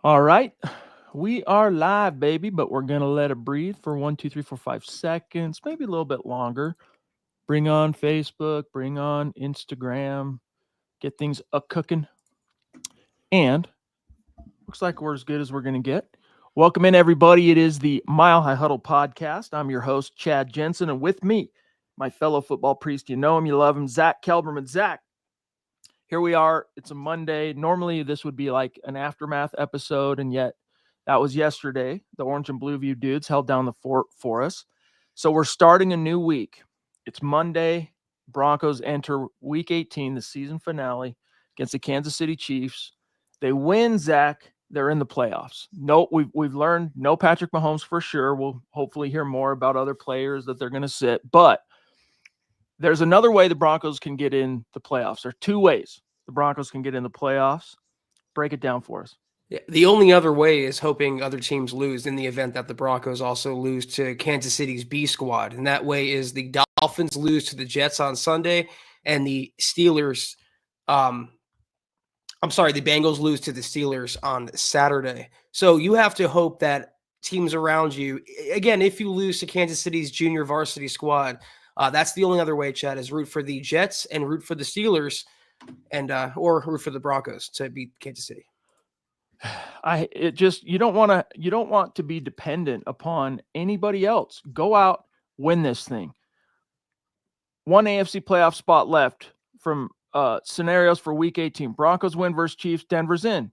All right. We are live, baby, but we're going to let it breathe for 1, 2, 3, 4, 5 seconds, maybe a little bit longer. Bring on Facebook, bring on Instagram, get things a cooking. And looks like we're as good as we're going to get. Welcome in, everybody. It is the Mile High Huddle podcast. I'm your host, Chad Jensen, and with me, my fellow football priest. You know him, you love him, Zack Kelberman. Zack, here we are. It's a Monday. Normally, this would be like an aftermath episode, and yet that was yesterday. The Orange and Blue View dudes held down the fort for us. So we're starting a new week. It's Monday. Broncos enter week 18, the season finale, against the Kansas City Chiefs. They win, Zach. They're in the playoffs. No, we've learned no Patrick Mahomes for sure. We'll hopefully hear more about other players that they're going to sit. But there's another way the Broncos can get in the playoffs. There are two ways the Broncos can get in the playoffs. Break it down for us. Yeah, the only other way is hoping other teams lose in the event that the Broncos also lose to Kansas City's B squad. And that way is the Dolphins lose to the Jets on Sunday and the Steelers the Bengals lose to the Steelers on Saturday. So you have to hope that teams around you, again, if you lose to Kansas City's junior varsity squad, that's the only other way, Chad, is root for the Jets and root for the Steelers and or root for the Broncos to beat Kansas City. You don't want to be dependent upon anybody else. Go out, win this thing. One AFC playoff spot left from scenarios for week 18. Broncos win versus Chiefs, Denver's in.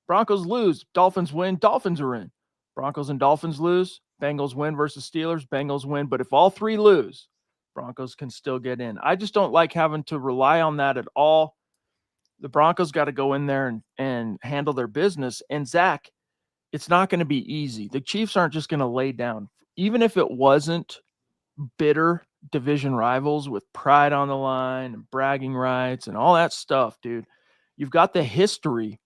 Broncos lose, Dolphins win, Dolphins are in. Broncos and Dolphins lose, Bengals win versus Steelers, Bengals win. But if all three lose, Broncos can still get in. I just don't like having to rely on that at all. The Broncos got to go in there and handle their business. And Zach, it's not going to be easy. The Chiefs aren't just going to lay down. Even if it wasn't bitter division rivals with pride on the line and bragging rights and all that stuff, dude, you've got the history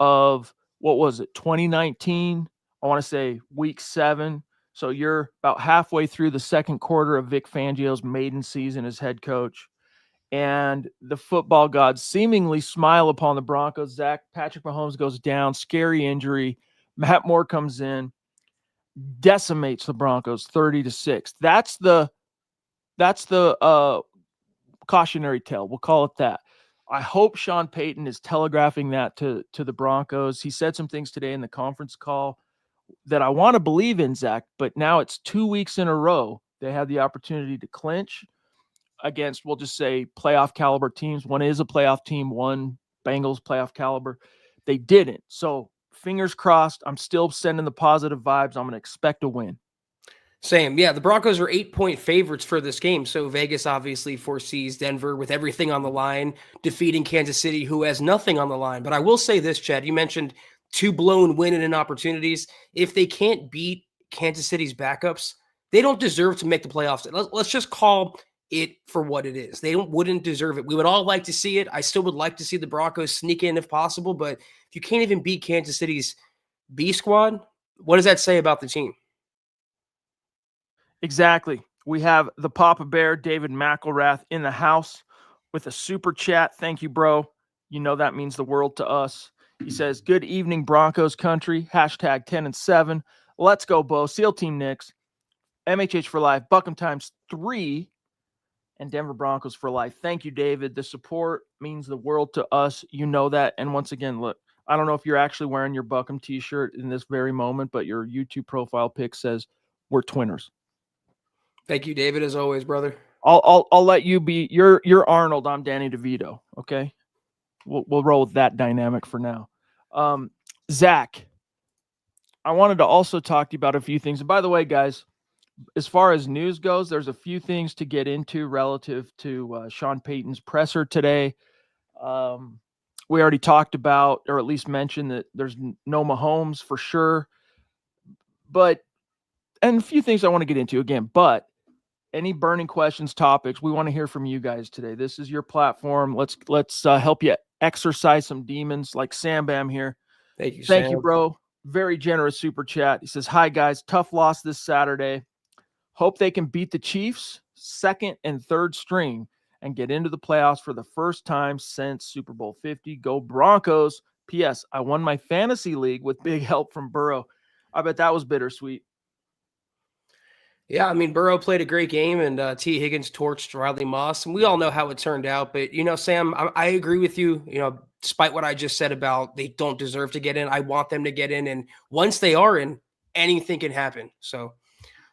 of, what was it, 2019? I want to say week 7. So you're about halfway through the second quarter of Vic Fangio's maiden season as head coach. And the football gods seemingly smile upon the Broncos. Zach, Patrick Mahomes goes down, scary injury. Matt Moore comes in, decimates the Broncos 30-6. That's the cautionary tale. We'll call it that. I hope Sean Payton is telegraphing that to the Broncos. He said some things today in the conference call that I want to believe in, Zach, but now it's 2 weeks in a row they had the opportunity to clinch against, we'll just say, playoff caliber teams. One is a playoff team, one Bengals playoff caliber. They didn't. So fingers crossed. I'm still sending the positive vibes. I'm going to expect a win. Same. Yeah, the Broncos are 8-point favorites for this game. So Vegas obviously foresees Denver with everything on the line, defeating Kansas City, who has nothing on the line. But I will say this, Chad, you mentioned 2 blown win-in opportunities. If they can't beat Kansas City's backups, they don't deserve to make the playoffs. Let's just call it for what it is. They wouldn't deserve it. We would all like to see it. I still would like to see the Broncos sneak in if possible. But if you can't even beat Kansas City's B squad, what does that say about the team? Exactly. We have the Papa Bear, David McElrath, in the house with a super chat. Thank you, bro. You know that means the world to us. He says, good evening, Broncos country. Hashtag 10 and 7. Let's go, Bo. SEAL Team Knicks. MHH for life. Buckham times 3. And Denver Broncos for life. Thank you, David. The support means the world to us. You know that. And once again, look, I don't know if you're actually wearing your Buckham t-shirt in this very moment, but your YouTube profile pic says we're twinners. Thank you, David, as always, brother. I'll let you be. You're Arnold. I'm Danny DeVito. Okay, we'll roll with that dynamic for now. Zach, I wanted to also talk to you about a few things. And by the way, guys, as far as news goes, there's a few things to get into relative to Sean Payton's presser today. We already talked about, or at least mentioned, that there's no Mahomes for sure. And a few things I want to get into again, but any burning questions, topics, we want to hear from you guys today. This is your platform. Let's help you exercise some demons like Sam Bam here. Thank you, bro. Very generous super chat. He says, hi, guys. Tough loss this Saturday. Hope they can beat the Chiefs, second and third string, and get into the playoffs for the first time since Super Bowl 50. Go Broncos. P.S. I won my fantasy league with big help from Burrow. I bet that was bittersweet. Yeah, I mean, Burrow played a great game, and T. Higgins torched Riley Moss, and we all know how it turned out. But, Sam, I agree with you, despite what I just said about they don't deserve to get in. I want them to get in, and once they are in, anything can happen. So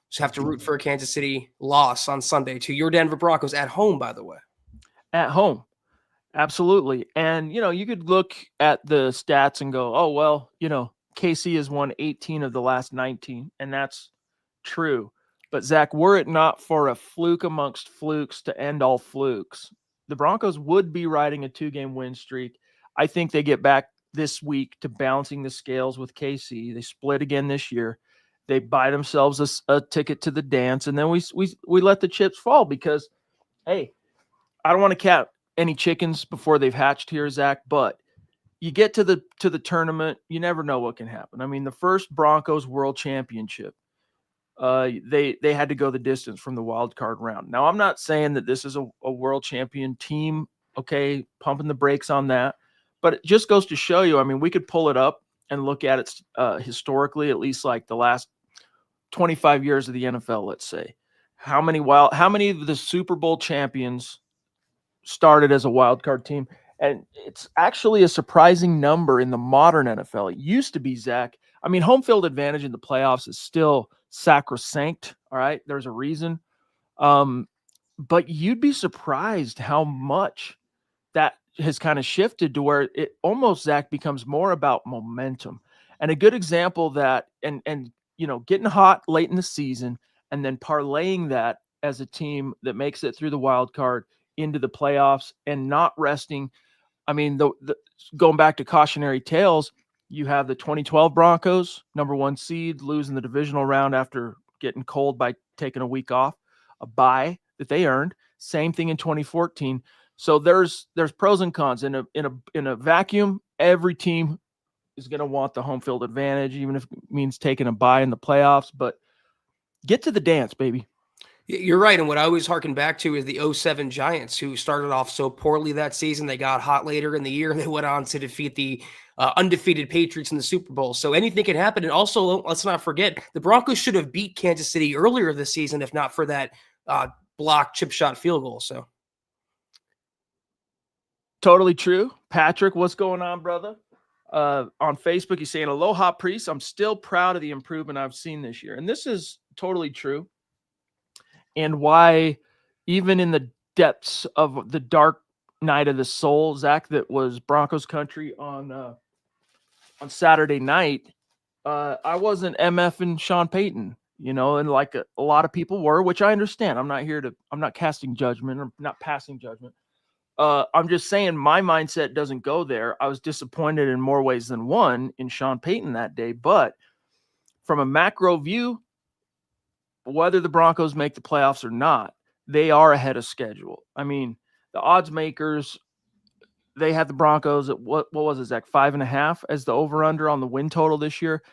just have to root for a Kansas City loss on Sunday to your Denver Broncos at home, by the way. At home. Absolutely. And, you could look at the stats and go, oh, well, KC has won 18 of the last 19, and that's true. But, Zach, were it not for a fluke amongst flukes to end all flukes, the Broncos would be riding a 2-game win streak. I think they get back this week to balancing the scales with KC. They split again this year. They buy themselves a ticket to the dance, and then we let the chips fall because, hey, I don't want to count any chickens before they've hatched here, Zach, but you get to the tournament, you never know what can happen. I mean, the first Broncos World Championship, they had to go the distance from the wild card round. Now, I'm not saying that this is a world champion team, okay, pumping the brakes on that, but it just goes to show you, I mean, we could pull it up and look at it historically, at least like the last 25 years of the NFL, let's say. How many of the Super Bowl champions started as a wild card team? And it's actually a surprising number in the modern NFL. It used to be, Zach. I mean, home field advantage in the playoffs is still sacrosanct. All right. There's a reason. But you'd be surprised how much that has kind of shifted to where it almost, Zach, becomes more about momentum. And a good example that, and getting hot late in the season and then parlaying that as a team that makes it through the wild card into the playoffs and not resting. I mean, the going back to cautionary tales, you have the 2012 Broncos, number 1 seed, losing the divisional round after getting cold by taking a week off, a bye that they earned. Same thing in 2014. So there's pros and cons in a vacuum. Every team is going to want the home field advantage, even if it means taking a bye in the playoffs. But get to the dance, baby. You're right. And what I always harken back to is the 07 Giants, who started off so poorly that season. They got hot later in the year. They went on to defeat the undefeated Patriots in the Super Bowl. So anything can happen. And also, let's not forget, the Broncos should have beat Kansas City earlier this season, if not for that blocked chip shot field goal. So totally true. Patrick, what's going on, brother? On Facebook, he's saying, aloha, priest. I'm still proud of the improvement I've seen this year. And this is totally true. And why, even in the depths of the dark night of the soul, Zach, that was Broncos country on Saturday night, I wasn't MFing Sean Payton, and like a lot of people were, which I understand. I'm not casting judgment or not passing judgment. I'm just saying my mindset doesn't go there. I was disappointed in more ways than one in Sean Payton that day, but from a macro view, whether the Broncos make the playoffs or not, they are ahead of schedule. I mean, the odds makers, they had the Broncos at what was it, Zach, 5.5 as the over-under on the win total this year.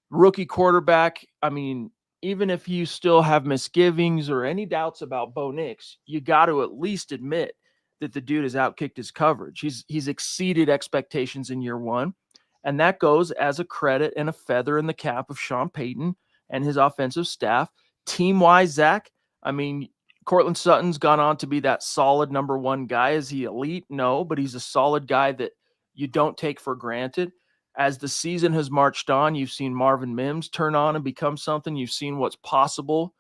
Rookie quarterback, I mean, even if you still have misgivings or any doubts about Bo Nix, you got to at least admit that the dude has outkicked his coverage. He's exceeded expectations in year one, and that goes as a credit and a feather in the cap of Sean Payton and his offensive staff. Team-wise, Zach, I mean, Cortland Sutton's gone on to be that solid number 1 guy. Is he elite? No, but he's a solid guy that you don't take for granted. As the season has marched on, you've seen Marvin Mims turn on and become something. You've seen what's possible,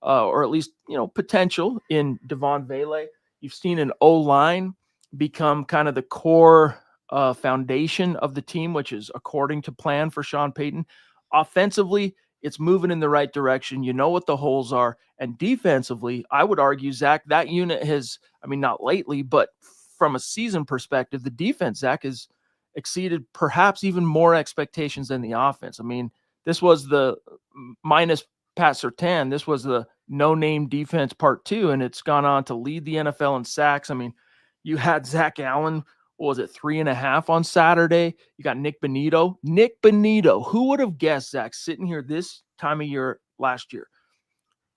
or at least, potential in Devon Vele. You've seen an O-line become kind of the core foundation of the team, which is according to plan for Sean Payton. Offensively, it's moving in the right direction. You know what the holes are. And defensively, I would argue, Zach, that unit has, I mean, not lately, but from a season perspective, the defense, Zach, has exceeded perhaps even more expectations than the offense. I mean, this was the minus Pat Surtain. This was the no-name defense part 2, and it's gone on to lead the NFL in sacks. I mean, you had Zach Allen, what was it, 3.5 on Saturday? You got Nick Bonito. Who would have guessed, Zach, sitting here this time of year last year,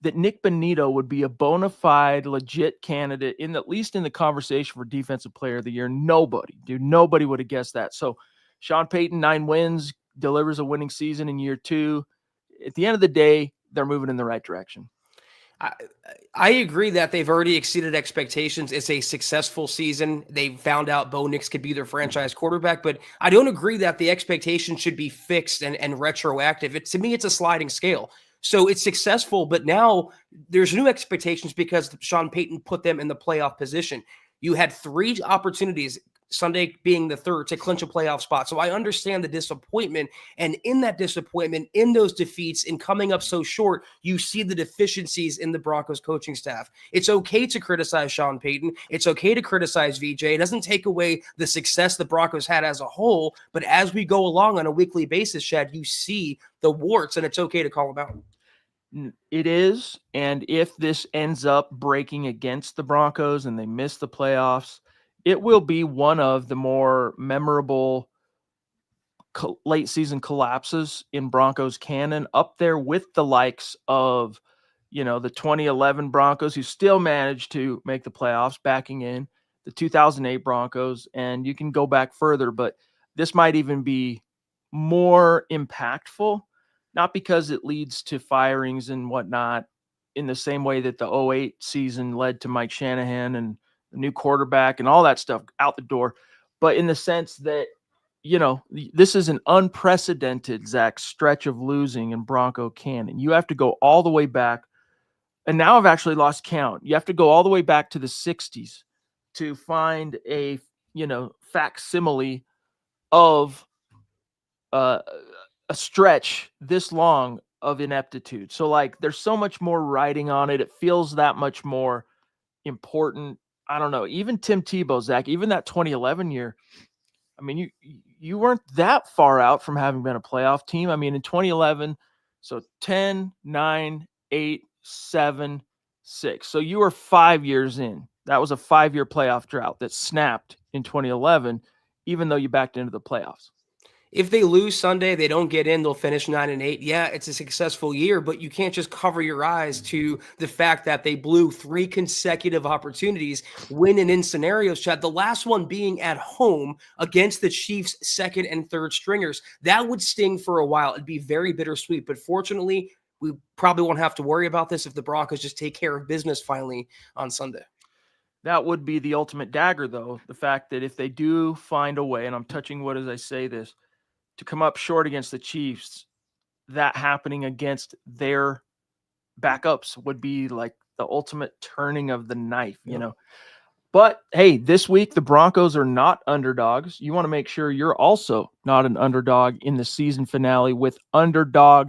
that Nick Bonito would be a bona fide, legit candidate, at least in the conversation for Defensive Player of the Year? Nobody would have guessed that. So Sean Payton, 9 wins, delivers a winning season in year 2. At the end of the day, they're moving in the right direction. I agree that they've already exceeded expectations. It's a successful season. They found out Bo Nix could be their franchise quarterback, but I don't agree that the expectation should be fixed and retroactive. To me, it's a sliding scale. So it's successful, but now there's new expectations because Sean Payton put them in the playoff position. You had 3 opportunities, Sunday being the 3rd, to clinch a playoff spot. So I understand the disappointment. And in that disappointment, in those defeats, in coming up so short, you see the deficiencies in the Broncos coaching staff. It's okay to criticize Sean Payton. It's okay to criticize VJ. It doesn't take away the success the Broncos had as a whole. But as we go along on a weekly basis, Chad, you see the warts, and it's okay to call them out. It is. And if this ends up breaking against the Broncos and they miss the playoffs, it will be one of the more memorable late season collapses in Broncos canon, up there with the likes of, the 2011 Broncos, who still managed to make the playoffs, backing in the 2008 Broncos. And you can go back further, but this might even be more impactful, not because it leads to firings and whatnot in the same way that the 2008 season led to Mike Shanahan and the new quarterback and all that stuff out the door, but in the sense that, this is an unprecedented, Zach, stretch of losing in Bronco canon. You have to go all the way back, and now I've actually lost count. You have to go all the way back to the 60s to find a, facsimile of a stretch this long of ineptitude. So, there's so much more writing on it. It feels that much more important. I don't know. Even Tim Tebow, Zach, even that 2011 year, I mean, you weren't that far out from having been a playoff team. I mean, in 2011, so 10, 9, 8, 7, 6. So you were 5 years in. That was a 5-year playoff drought that snapped in 2011, even though you backed into the playoffs. If they lose Sunday, they don't get in, they'll finish 9-8. Yeah, it's a successful year, but you can't just cover your eyes to the fact that they blew 3 consecutive opportunities, winning in scenarios, Chad. The last one being at home against the Chiefs' 2nd and 3rd stringers. That would sting for a while. It'd be very bittersweet, but fortunately, we probably won't have to worry about this if the Broncos just take care of business finally on Sunday. That would be the ultimate dagger, though. The fact that if they do find a way, and I'm touching wood as I say this, to come up short against the Chiefs, that happening against their backups would be like the ultimate turning of the knife, But hey, this week the Broncos are not underdogs. You want to make sure you're also not an underdog in the season finale with Underdog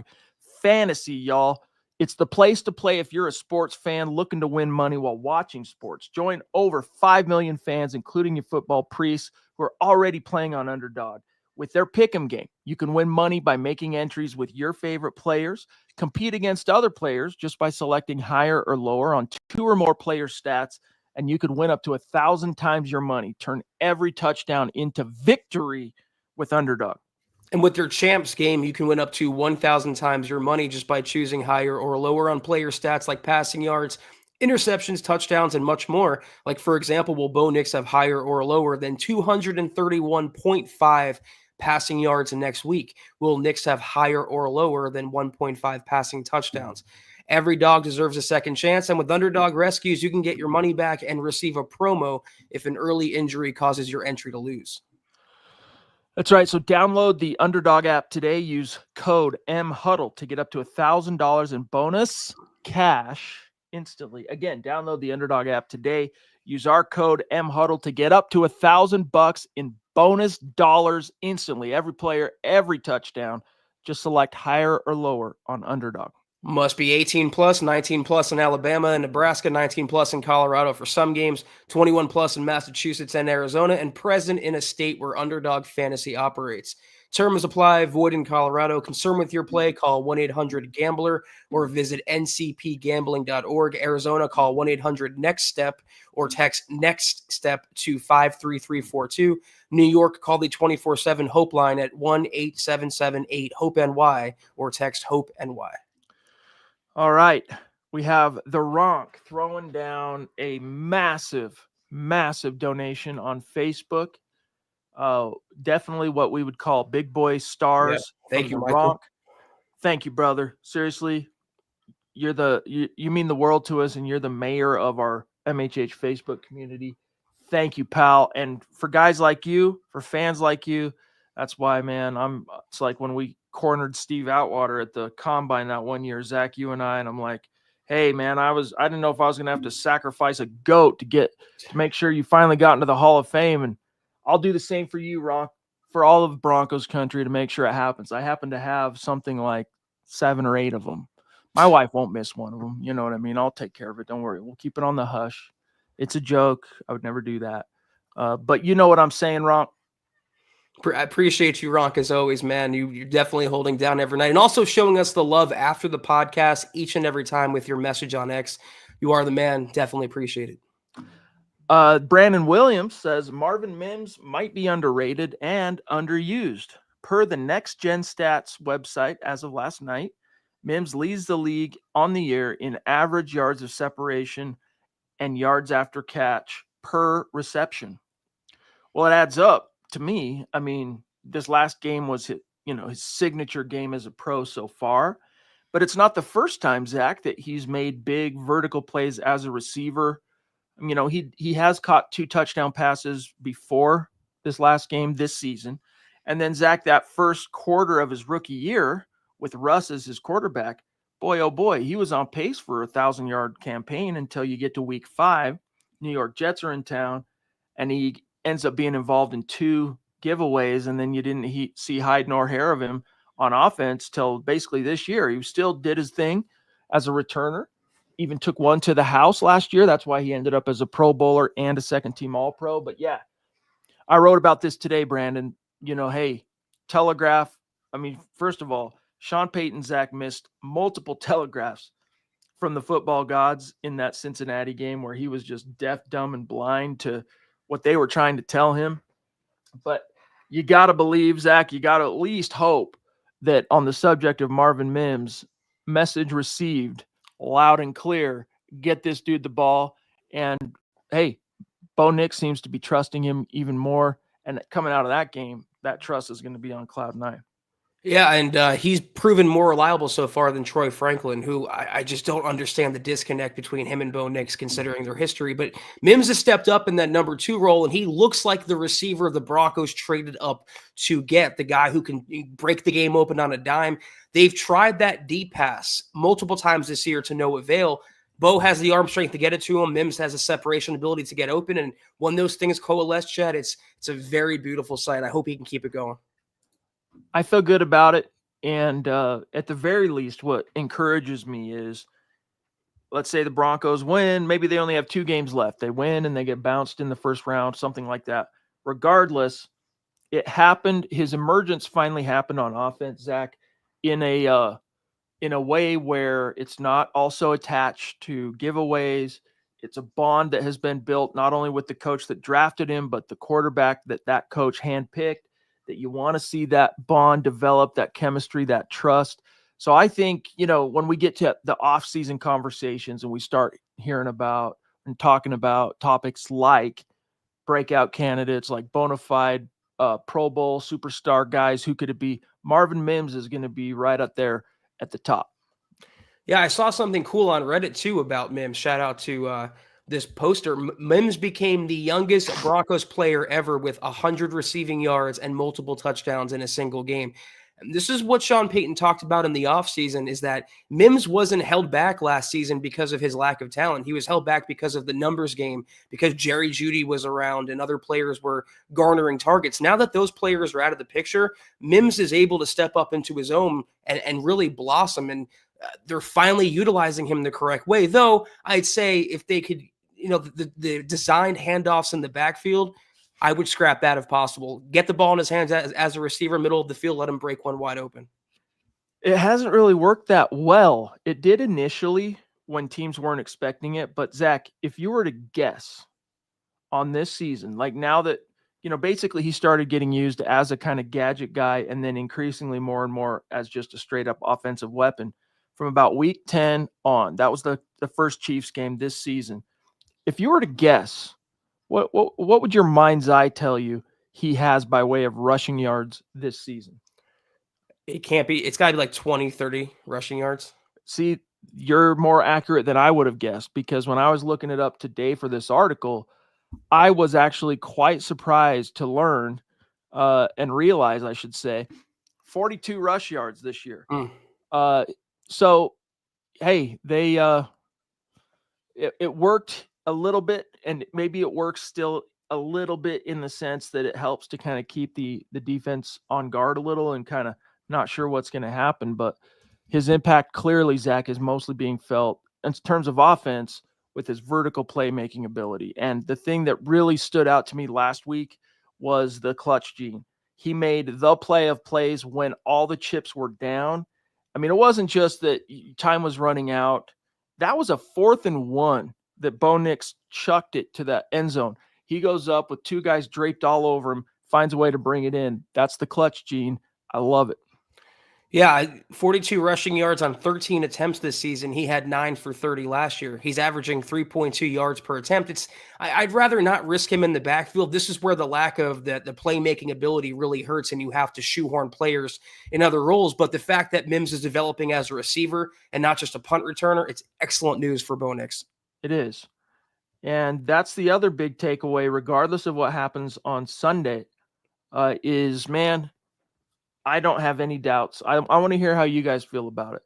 Fantasy, y'all. It's the place to play if you're a sports fan looking to win money while watching sports. Join over 5 million fans, including your football priests, who are already playing on Underdog. With their pick'em game, you can win money by making entries with your favorite players, compete against other players just by selecting higher or lower on 2 or more player stats, and you could win up to 1,000 times your money. Turn every touchdown into victory with Underdog. And with your champs game, you can win up to 1,000 times your money just by choosing higher or lower on player stats like passing yards, interceptions, touchdowns, and much more. Like, for example, will Bo Nix have higher or lower than 231.5 passing yards next week? Will Nix have higher or lower than 1.5 passing touchdowns? Every dog deserves a second chance, and with Underdog Rescues, you can get your money back and receive a promo if an early injury causes your entry to lose. That's right. So download the Underdog app today. Use code MHuddle to get up to $1,000 in bonus cash instantly. Again, download the Underdog app today. Use our code MHuddle to get up to $1,000 in bonus dollars instantly. Every player, every touchdown. Just select higher or lower on Underdog. Must be 18 plus, 19 plus in Alabama and Nebraska, 19 plus in Colorado for some games, 21 plus in Massachusetts and Arizona, and present in a state where Underdog Fantasy operates. Terms apply, void in Colorado. Concerned with your play, call 1-800-GAMBLER or visit ncpgambling.org. Arizona, call 1-800-NEXT-STEP or text NEXT STEP to 53342. New York, call the 24/7 Hope line at 1-877-8-HOPE-NY or text HOPE-NY. All right. We have the Ronk throwing down a massive, massive donation on Facebook. Definitely what we would call big boy stars. Thank from you, the Michael. Bronc. Thank you, brother. Seriously, you mean the world to us, and you're the mayor of our MHH Facebook community. Thank you, pal. And for guys like you, for fans like you, that's why, man, it's like when we cornered Steve Outwater at the combine that one year, Zach, you and I'm like, hey man, I didn't know if I was gonna have to sacrifice a goat to make sure you finally got into the Hall of Fame. And I'll do the same for you, Ron, for all of Broncos country to make sure it happens. I happen to have something like 7 or 8 of them. My wife won't miss one of them. You know what I mean? I'll take care of it. Don't worry. We'll keep it on the hush. It's a joke. I would never do that. But you know what I'm saying, Ron? I appreciate you, Ronk, as always, man. You're definitely holding down every night and also showing us the love after the podcast each and every time with your message on X. You are the man. Definitely appreciate it. Brandon Williams says Marvin Mims might be underrated and underused. Per the Next Gen Stats website as of last night, Mims leads the league on the year in average yards of separation and yards after catch per reception. Well, it adds up to me. I mean, this last game was his signature game as a pro so far, but it's not the first time, Zach, that he's made big vertical plays as a receiver. He has caught 2 touchdown passes before this last game this season. And then, Zach, that first quarter of his rookie year with Russ as his quarterback, boy, oh boy, he was on pace for a 1,000-yard campaign until you get to week 5. New York Jets are in town, and he ends up being involved in 2 giveaways, and then you didn't see hide nor hair of him on offense till basically this year. He still did his thing as a returner, even took one to the house last year. That's why he ended up as a Pro Bowler and a second-team All-Pro. But yeah, I wrote about this today, Brandon. Hey, telegraph. I mean, first of all, Sean Payton, Zach, missed multiple telegraphs from the football gods in that Cincinnati game where he was just deaf, dumb, and blind to what they were trying to tell him. But you got to believe, Zach, you got to at least hope that on the subject of Marvin Mims, message received loud and clear, get this dude the ball. And hey, Bo Nix seems to be trusting him even more. And coming out of that game, that trust is going to be on cloud 9. Yeah, and he's proven more reliable so far than Troy Franklin, who I just don't understand the disconnect between him and Bo Nix considering their history. But Mims has stepped up in that number 2 role, and he looks like the receiver the Broncos traded up to get, the guy who can break the game open on a dime. They've tried that deep pass multiple times this year to no avail. Bo has the arm strength to get it to him. Mims has a separation ability to get open. And when those things coalesce, Chad, it's a very beautiful sight. I hope he can keep it going. I feel good about it. And at the very least, what encourages me is, let's say the Broncos win. Maybe they only have 2 games left. They win and they get bounced in the first round, something like that. Regardless, it happened. His emergence finally happened on offense, Zach, in a way where it's not also attached to giveaways. It's a bond that has been built not only with the coach that drafted him, but the quarterback that coach handpicked, that you want to see that bond develop, that chemistry, that trust. So I think, when we get to the off-season conversations and we start hearing about and talking about topics like breakout candidates, like bona fide Pro Bowl superstar guys, who could it be? Marvin Mims is going to be right up there at the top. Yeah, I saw something cool on Reddit too about Mims. Shout out to this poster. Mims became the youngest Broncos player ever with 100 receiving yards and multiple touchdowns in a single game. And this is what Sean Payton talked about in the offseason, is that Mims wasn't held back last season because of his lack of talent. He was held back because of the numbers game, because Jerry Jeudy was around and other players were garnering targets. Now that those players are out of the picture, Mims is able to step up into his own and really blossom. And they're finally utilizing him the correct way. Though I'd say if they could, the designed handoffs in the backfield, I would scrap that if possible. Get the ball in his hands as a receiver, middle of the field, let him break one wide open. It hasn't really worked that well. It did initially when teams weren't expecting it. But Zach, if you were to guess on this season, like now that, basically he started getting used as a kind of gadget guy and then increasingly more and more as just a straight up offensive weapon from about week 10 on. That was the first Chiefs game this season. If you were to guess, what would your mind's eye tell you he has by way of rushing yards this season. It can't be. It's got to be like 20, 30 rushing yards. See, you're more accurate than I would have guessed, because when I was looking it up today for this article, I was actually quite surprised to learn and realize, I should say, 42 rush yards this year. So, hey, it worked a little bit, and maybe it works still a little bit in the sense that it helps to kind of keep the defense on guard a little and kind of not sure what's going to happen. But his impact clearly, Zach, is mostly being felt in terms of offense with his vertical playmaking ability. And the thing that really stood out to me last week was the clutch gene. He made the play of plays when all the chips were down. I mean, it wasn't just that time was running out. That was a 4th and 1 that Bo Nix chucked it to that end zone. He goes up with 2 guys draped all over him, finds a way to bring it in. That's the clutch gene. I love it. Yeah, 42 rushing yards on 13 attempts this season. He had 9 for 30 last year. He's averaging 3.2 yards per attempt. I'd rather not risk him in the backfield. This is where the lack of the playmaking ability really hurts, and you have to shoehorn players in other roles. But the fact that Mims is developing as a receiver and not just a punt returner, it's excellent news for Bo Nix. It is. And that's the other big takeaway, regardless of what happens on Sunday, is, man, I don't have any doubts. I want to hear how you guys feel about it.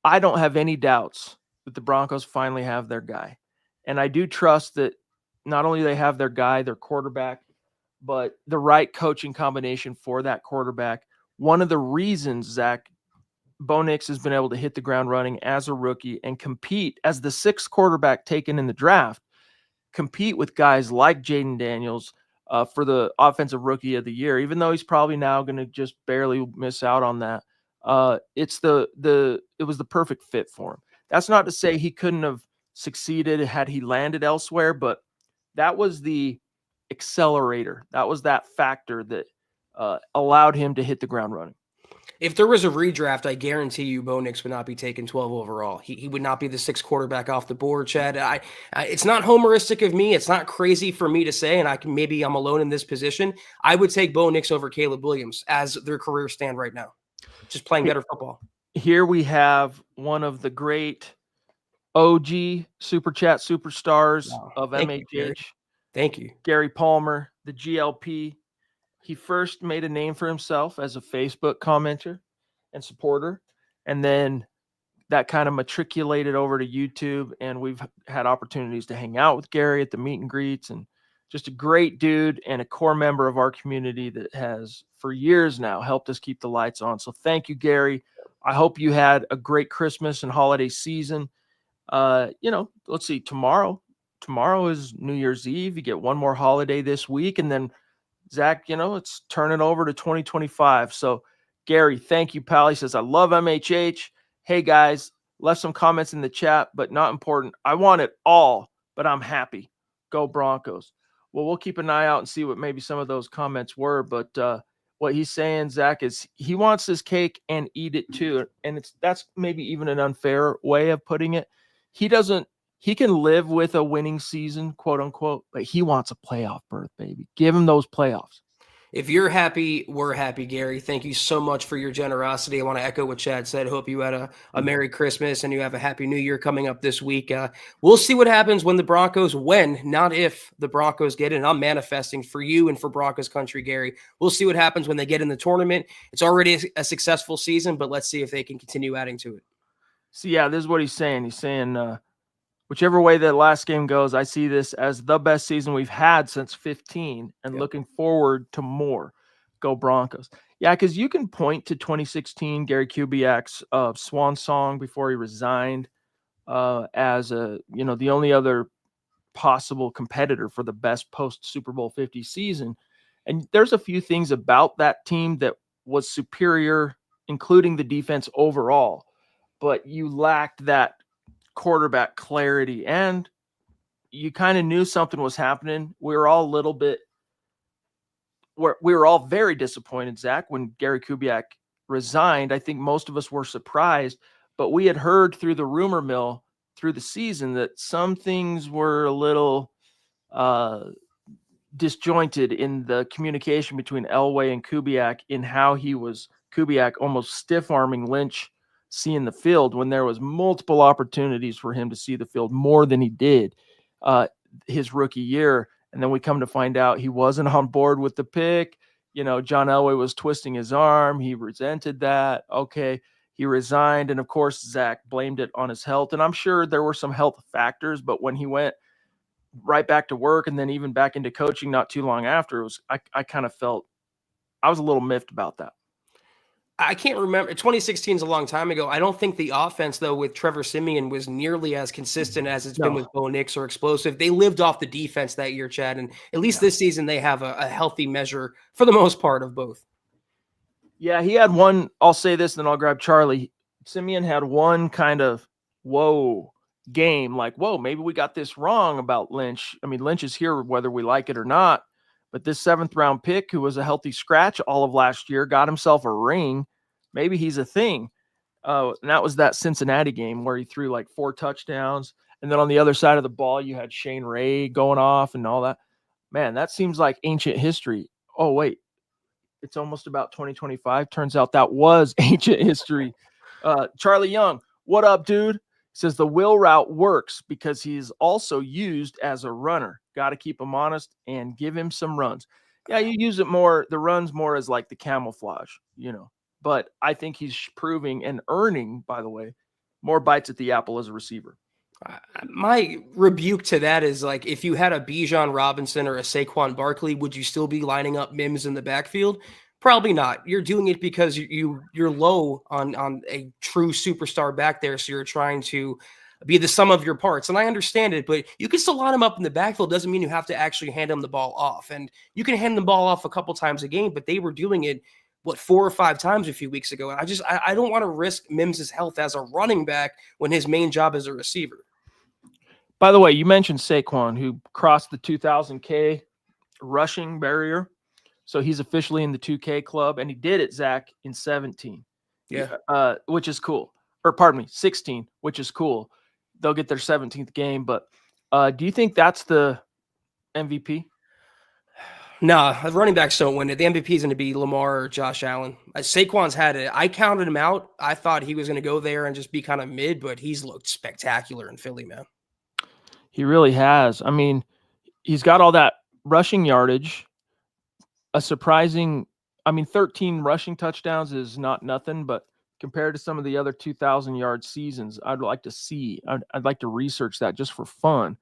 I don't have any doubts that the Broncos finally have their guy. And I do trust that not only they have their guy, their quarterback, but the right coaching combination for that quarterback. One of the reasons, Zach, Bo Nix has been able to hit the ground running as a rookie and compete as the 6th quarterback taken in the draft, compete with guys like Jaden Daniels for the offensive rookie of the year, even though he's probably now going to just barely miss out on that. It was the perfect fit for him. That's not to say he couldn't have succeeded had he landed elsewhere, but that was the accelerator. That was that factor that allowed him to hit the ground running. If there was a redraft, I guarantee you Bo Nix would not be taken 12 overall. He would not be the 6th quarterback off the board, Chad. It's not homeristic of me. It's not crazy for me to say, and maybe I'm alone in this position. I would take Bo Nix over Caleb Williams as their careers stand right now, just playing better football. Here we have one of the great OG Super Chat superstars of MHH. Thank you. Gary Palmer, the GLP. He first made a name for himself as a Facebook commenter and supporter, and then that kind of matriculated over to YouTube, and we've had opportunities to hang out with Gary at the meet and greets, and just a great dude and a core member of our community that has for years now helped us keep the lights on. So thank you, Gary. I hope you had a great Christmas and holiday season. Let's see, tomorrow is New Year's Eve. You get one more holiday this week, and then Zach, it's turning over to 2025. So, Gary, thank you, pal. He says, I love MHH. Hey, guys, left some comments in the chat, but not important. I want it all, but I'm happy. Go Broncos. Well, we'll keep an eye out and see what maybe some of those comments were. But what he's saying, Zach, is he wants his cake and eat it too. And that's maybe even an unfair way of putting it. He can live with a winning season, quote unquote, but he wants a playoff berth, baby. Give him those playoffs. If you're happy, we're happy, Gary. Thank you so much for your generosity. I want to echo what Chad said. Hope you had a Merry Christmas and you have a Happy New Year coming up this week. We'll see what happens when not if the Broncos get in. I'm manifesting for you and for Broncos country, Gary. We'll see what happens when they get in the tournament. It's already a successful season, but let's see if they can continue adding to it. So, yeah, this is what he's saying. He's saying, whichever way that last game goes, I see this as the best season we've had since 15 and looking forward to more. Go Broncos. Yeah, because you can point to 2016 Gary Kubiak's swan song before he resigned as the only other possible competitor for the best post-Super Bowl 50 season. And there's a few things about that team that was superior, including the defense overall, but you lacked that quarterback clarity, and you kind of knew something was happening. We were all very disappointed, Zach, when Gary Kubiak resigned. I think most of us were surprised, but we had heard through the rumor mill through the season that some things were a little disjointed in the communication between Elway and Kubiak in how Kubiak almost stiff-arming Lynch seeing the field when there was multiple opportunities for him to see the field more than he did his rookie year. And then we come to find out he wasn't on board with the pick. John Elway was twisting his arm. He resented that. Okay. He resigned. And of course, Zach blamed it on his health. And I'm sure there were some health factors, but when he went right back to work and then even back into coaching not too long after, I kind of felt I was a little miffed about that. I can't remember. 2016 is a long time ago. I don't think the offense, though, with Trevor Siemian was nearly as consistent as it's been with Bo Nix or explosive. They lived off the defense that year, Chad, and at least this season they have a healthy measure for the most part of both. Yeah, he had one. I'll say this, then I'll grab Charlie. Siemian had one kind of whoa game, like, whoa, maybe we got this wrong about Lynch. I mean, Lynch is here whether we like it or not. But this 7th-round pick, who was a healthy scratch all of last year, got himself a ring. Maybe he's a thing. And that was that Cincinnati game where he threw like 4 touchdowns. And then on the other side of the ball, you had Shane Ray going off and all that. Man, that seems like ancient history. Oh, wait. It's almost about 2025. Turns out that was ancient history. Charlie Young, what up, dude? Says the will route works because he's also used as a runner. Got to keep him honest and give him some runs. Yeah, you use it more, the runs more as like the camouflage, But I think he's proving and earning, by the way, more bites at the apple as a receiver. My rebuke to that is like, if you had a Bijan Robinson or a Saquon Barkley, would you still be lining up Mims in the backfield? Probably not. You're doing it because you're low on a true superstar back there, so you're trying to be the sum of your parts. And I understand it, but you can still line him up in the backfield. Doesn't mean you have to actually hand him the ball off. And you can hand the ball off a couple times a game, but they were doing it 4 or 5 times a few weeks ago. And I don't want to risk Mims' health as a running back when his main job is a receiver. By the way, you mentioned Saquon, who crossed the 2,000K rushing barrier. So he's officially in the 2K club, and he did it, Zach, in 17. Yeah. Which is cool. Or pardon me, 16, which is cool. They'll get their 17th game. But do you think that's the MVP? No, running backs don't win it. The MVP is going to be Lamar or Josh Allen. Saquon's had it. I counted him out. I thought he was going to go there and just be kind of mid, but he's looked spectacular in Philly, man. He really has. I mean, he's got all that rushing yardage. A surprising, 13 rushing touchdowns is not nothing, but compared to some of the other 2,000-yard seasons, I'd like to see. I'd like to research that just for fun,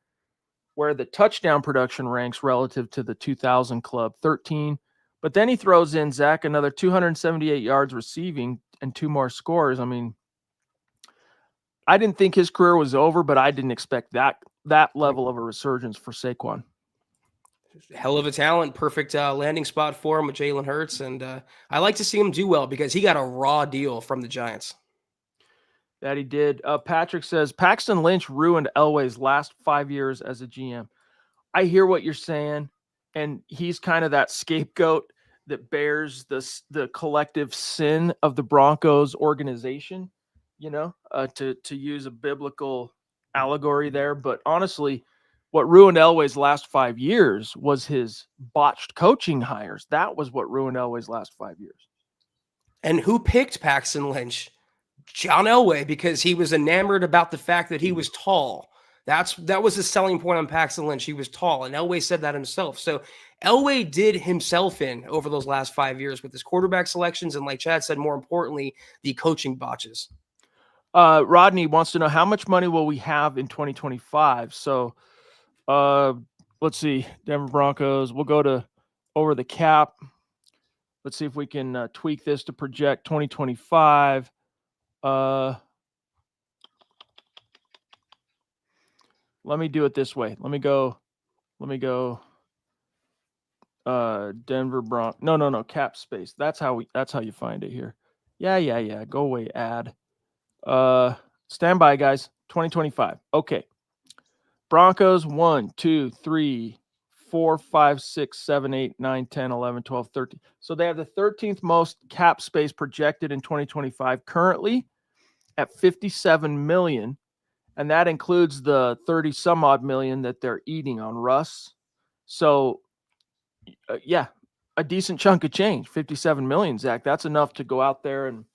where the touchdown production ranks relative to the 2,000 club, 13. But then he throws in, Zach, another 278 yards receiving and 2 more scores. I mean, I didn't think his career was over, but I didn't expect that level of a resurgence for Saquon. Hell of a talent, perfect landing spot for him with Jalen Hurts, and I like to see him do well because he got a raw deal from the Giants. That he did. Patrick says, Paxton Lynch ruined Elway's last 5 years as a GM. I hear what you're saying, and he's kind of that scapegoat that bears the collective sin of the Broncos organization, to use a biblical allegory there. But honestly, what ruined Elway's last 5 years was his botched coaching hires. That was what ruined Elway's last 5 years. And who picked Paxton Lynch? John Elway, because he was enamored about the fact that he was tall. That was his selling point on Paxton Lynch. He was tall, and Elway said that himself. So Elway did himself in over those last 5 years with his quarterback selections, and like Chad said, more importantly, the coaching botches. Rodney wants to know, how much money will we have in 2025? So let's see, Denver Broncos. We'll go to over the cap. Let's see if we can tweak this to project 2025. Let me do it this way. Let me go. Denver Broncos. No. Cap space. That's how you find it here. Yeah. Go away. Add. Stand by, guys. 2025. Okay. Broncos 1, 2, 3, 4, 5, 6, 7, 8, 9, 10, 11, 12, 13. So they have the 13th most cap space projected in 2025, currently at $57 million. And that includes the 30 some odd million that they're eating on Russ. So Yeah, a decent chunk of change, 57 million, Zach. That's enough to go out there and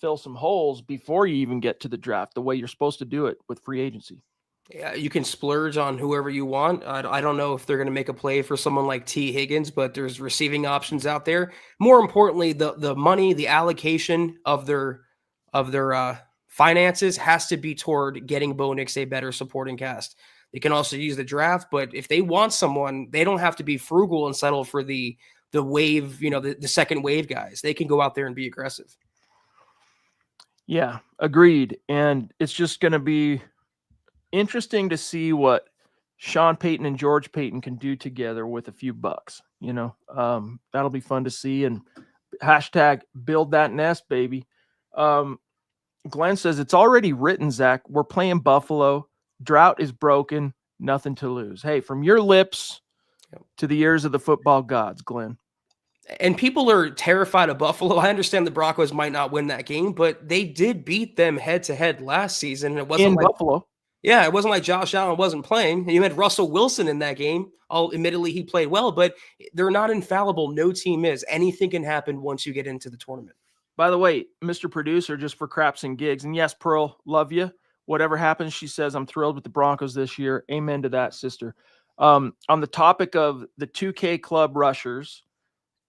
fill some holes before you even get to the draft, the way you're supposed to do it with free agency. Yeah, you can splurge on whoever you want. I don't know if they're going to make a play for someone like T. Higgins, but there's receiving options out there. More importantly, the money, the allocation of their finances has to be toward getting Bo Nix a better supporting cast. They can also use the draft, but if they want someone, they don't have to be frugal and settle for the wave, the second wave guys. They can go out there and be aggressive. Yeah, agreed. And it's just going to be interesting to see what Sean Payton and George Payton can do together with a few bucks. That'll be fun to see. And hashtag build that nest, baby. Glenn says it's already written, Zach. We're playing Buffalo. Drought is broken. Nothing to lose. Hey, from your lips to the ears of the football gods, Glenn. And people are terrified of Buffalo. I understand the Broncos might not win that game, but they did beat them head to head last season. It wasn't in like Buffalo. Yeah, it wasn't like Josh Allen wasn't playing. You had Russell Wilson in that game. Admittedly, he played well, but they're not infallible. No team is. Anything can happen once you get into the tournament. By the way, Mr. Producer, just for craps and gigs, and yes, Pearl, love you. Whatever happens, she says, I'm thrilled with the Broncos this year. Amen to that, sister. On the topic of the 2K club rushers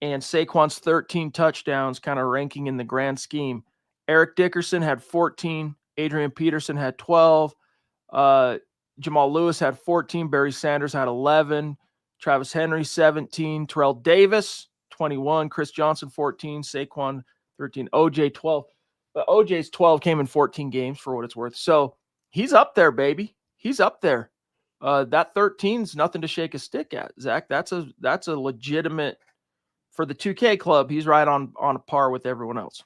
and Saquon's 13 touchdowns kind of ranking in the grand scheme, Eric Dickerson had 14. Adrian Peterson had 12. Jamal Lewis had 14. Barry Sanders had 11. Travis Henry, 17. Terrell Davis, 21. Chris Johnson, 14. Saquon, 13. OJ, 12. But OJ's 12 came in 14 games for what it's worth. So he's up there, baby. He's up there. That 13's nothing to shake a stick at, Zach. That's a legitimate, for the 2K club, he's right on a par with everyone else.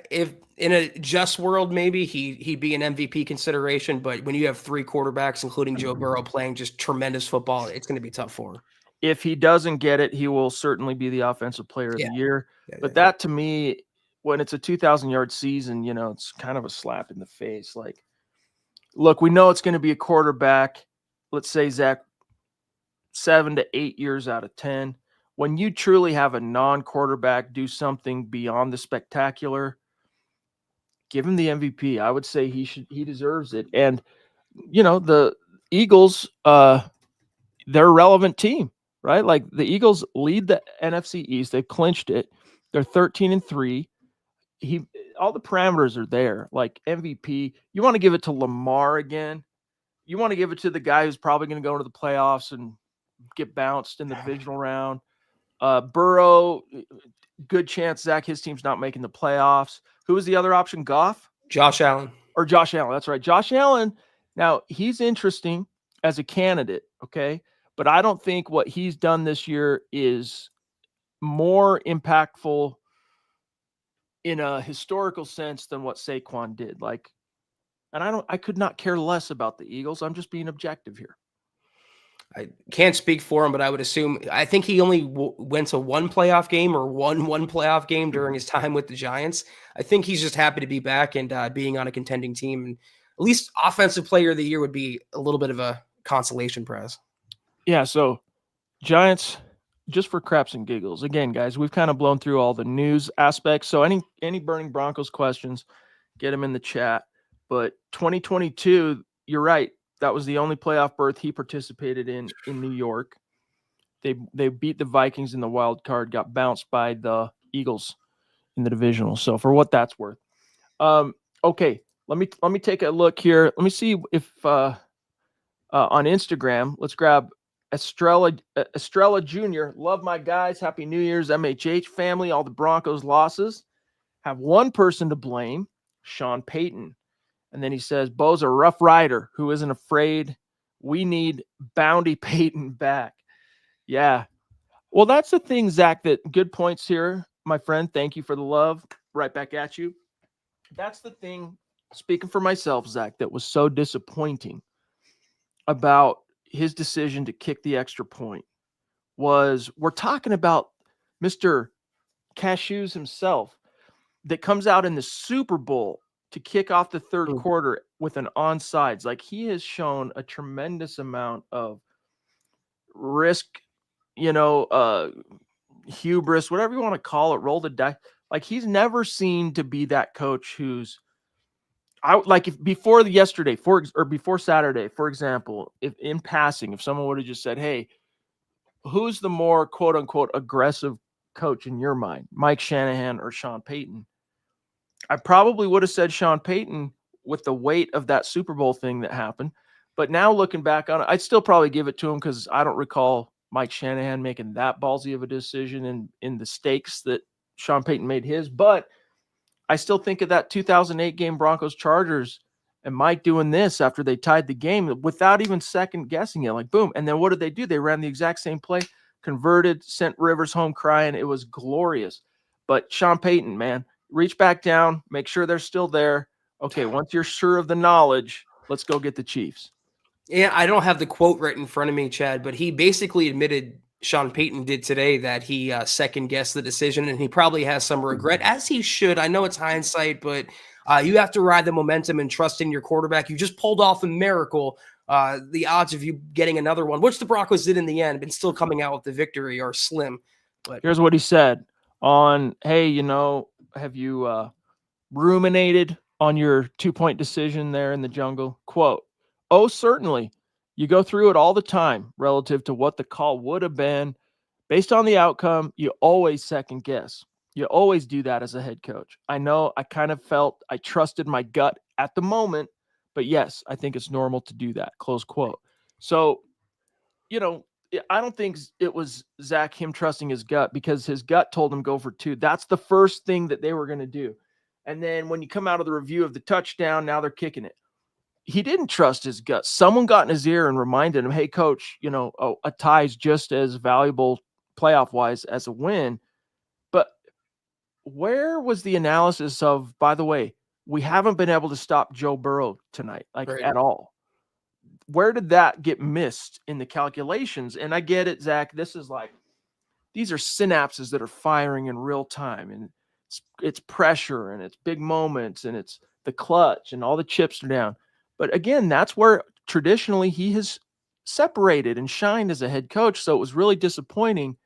If in a just world, maybe he'd be an MVP consideration, but when you have three quarterbacks, including Joe Burrow, playing just tremendous football, it's going to be tough for him. If he doesn't get it, he will certainly be the offensive player of the year. But that, to me, when it's a 2,000-yard season, it's kind of a slap in the face. Like, look, we know it's going to be a quarterback, let's say, Zach, 7 to 8 years out of 10. When you truly have a non-quarterback do something beyond the spectacular, give him the MVP. I would say he deserves it. And, the Eagles, they're a relevant team, right? Like, the Eagles lead the NFC East. They've clinched it. They're 13-3. All the parameters are there. Like, MVP, you want to give it to Lamar again. You want to give it to the guy who's probably going to go into the playoffs and get bounced in the divisional round. Burrow, good chance, Zach, his team's not making the playoffs. Who was the other option? Goff? Josh Allen. Or Josh Allen, that's right. Josh Allen, now, he's interesting as a candidate, okay? But I don't think what he's done this year is more impactful in a historical sense than what Saquon did. Like, and I could not care less about the Eagles. I'm just being objective here. I can't speak for him, but I think he only went to one playoff game or won one playoff game during his time with the Giants. I think he's just happy to be back and being on a contending team. And at least offensive player of the year would be a little bit of a consolation prize. Yeah. So Giants, just for craps and giggles, again, guys, we've kind of blown through all the news aspects. So any burning Broncos questions, get them in the chat. But 2022, you're right. That was the only playoff berth he participated in New York. They beat the Vikings in the wild card, got bounced by the Eagles in the divisional. So for what that's worth. Okay, let me take a look here. Let me see if on Instagram, let's grab Estrella Jr. Love my guys. Happy New Year's, MHH family. All the Broncos losses have one person to blame, Sean Payton. And then he says, Bo's a rough rider who isn't afraid. We need Bounty Payton back. Yeah. Well, that's the thing, Zach, that good points here, my friend. Thank you for the love. Right back at you. That's the thing, speaking for myself, Zach, that was so disappointing about his decision to kick the extra point was we're talking about Mr. Cashews himself that comes out in the Super Bowl to kick off the third quarter with an onside. Like, he has shown a tremendous amount of risk hubris, whatever you want to call it, roll the dice. Like, he's never seen to be that coach who's if before Saturday, for example, if in passing, if someone would have just said, hey, who's the more quote unquote aggressive coach in your mind, Mike Shanahan or Sean Payton? I probably would have said Sean Payton with the weight of that Super Bowl thing that happened. But now looking back on it, I'd still probably give it to him because I don't recall Mike Shanahan making that ballsy of a decision in the stakes that Sean Payton made his. But I still think of that 2008 game, Broncos Chargers, and Mike doing this after they tied the game without even second guessing it. Like, boom. And then what did they do? They ran the exact same play, converted, sent Rivers home crying. It was glorious. But Sean Payton, man, reach back down, make sure they're still there. Okay, once you're sure of the knowledge, let's go get the Chiefs. Yeah, I don't have the quote right in front of me, Chad, but he basically admitted, Sean Payton did today, that he second-guessed the decision, and he probably has some regret, as he should. I know it's hindsight, but you have to ride the momentum and trust in your quarterback. You just pulled off a miracle. The odds of you getting another one, which the Broncos did in the end, but still coming out with the victory, are slim. But here's what he said on, hey, have you ruminated on your 2-point decision there in the jungle? Quote, oh, certainly. You go through it all the time relative to what the call would have been. Based on the outcome, you always second guess. You always do that as a head coach. I know I kind of felt I trusted my gut at the moment, but yes, I think it's normal to do that, close quote. So, I don't think it was Zach, him trusting his gut, because his gut told him go for 2. That's the first thing that they were going to do. And then when you come out of the review of the touchdown, now they're kicking it. He didn't trust his gut. Someone got in his ear and reminded him, hey, coach, a tie is just as valuable playoff-wise as a win. But where was the analysis of, by the way, we haven't been able to stop Joe Burrow tonight, at all? Where did that get missed in the calculations? And I get it, Zach. This is these are synapses that are firing in real time, and it's pressure, and it's big moments, and it's the clutch, and all the chips are down. But again, that's where traditionally he has separated and shined as a head coach. So it was really disappointing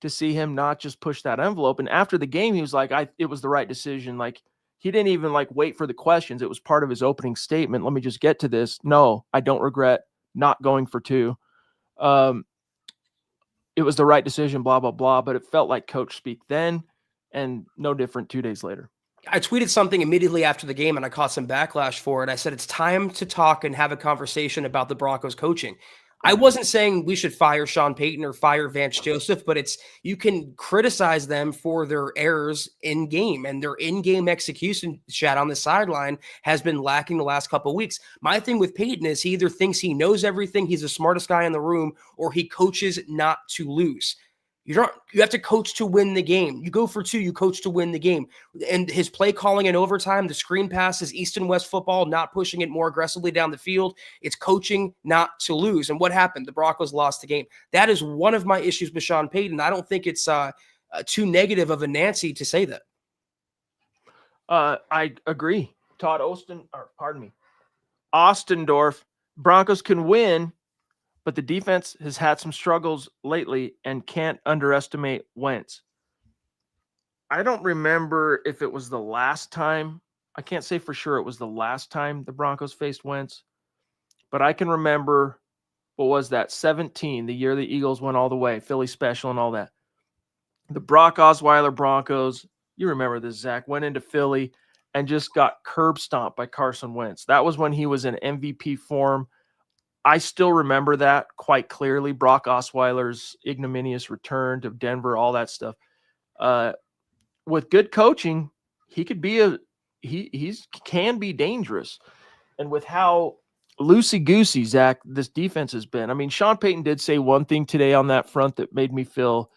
to see him not just push that envelope. And after the game, he was like, it was the right decision. He didn't even wait for the questions. It was part of his opening statement. Let me just get to this. No, I don't regret not going for 2. It was the right decision, blah, blah, blah. But it felt like coach speak then, and no different 2 days later. I tweeted something immediately after the game, and I caught some backlash for it. I said, it's time to talk and have a conversation about the Broncos coaching. I wasn't saying we should fire Sean Payton or fire Vance Joseph, but you can criticize them for their errors in game, and their in-game execution, Chad, on the sideline has been lacking the last couple of weeks. My thing with Payton is he either thinks he knows everything, he's the smartest guy in the room, or he coaches not to lose. You have to coach to win the game. You go for 2, you coach to win the game. And his play calling in overtime, the screen passes, East and West football, not pushing it more aggressively down the field. It's coaching not to lose. And what happened? The Broncos lost the game. That is one of my issues with Sean Payton. I don't think it's too negative of a Nancy to say that. I agree. Ostendorf, Broncos can win, but the defense has had some struggles lately and can't underestimate Wentz. I don't remember if it was the last time. I can't say for sure it was the last time the Broncos faced Wentz, but I can remember, what was that, 17, the year the Eagles went all the way, Philly special and all that. The Brock Osweiler Broncos, you remember this, Zach, went into Philly and just got curb stomped by Carson Wentz. That was when he was in MVP form. I still remember that quite clearly. Brock Osweiler's ignominious return to Denver, all that stuff. With good coaching, he could be can be dangerous. And with how loosey-goosey, Zach, this defense has been. I mean, Sean Payton did say one thing today on that front that made me feel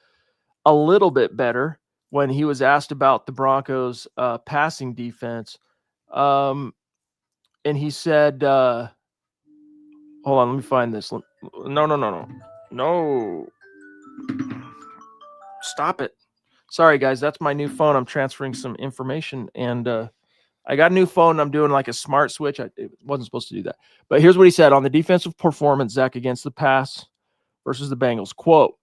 a little bit better when he was asked about the Broncos' passing defense. And he said, hold on, let me find this. No. Stop it. Sorry, guys. That's my new phone. I'm transferring some information, and I got a new phone. I'm doing a smart switch. It wasn't supposed to do that. But here's what he said on the defensive performance, Zach, against the pass versus the Bengals. Quote,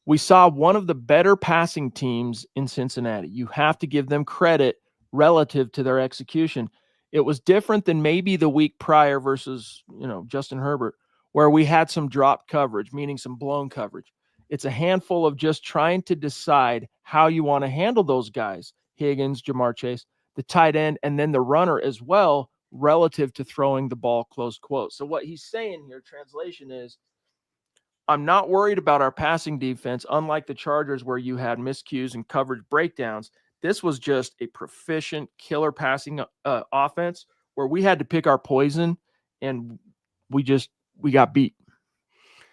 We saw one of the better passing teams in Cincinnati. You have to give them credit relative to their execution. It was different than maybe the week prior versus, Justin Herbert, where we had some drop coverage, meaning some blown coverage. It's a handful of just trying to decide how you want to handle those guys, Higgins, Jamar Chase, the tight end, and then the runner as well, relative to throwing the ball, close quote. So what he's saying here, translation is, I'm not worried about our passing defense, unlike the Chargers where you had miscues and coverage breakdowns. This was just a proficient killer passing offense where we had to pick our poison, and we got beat.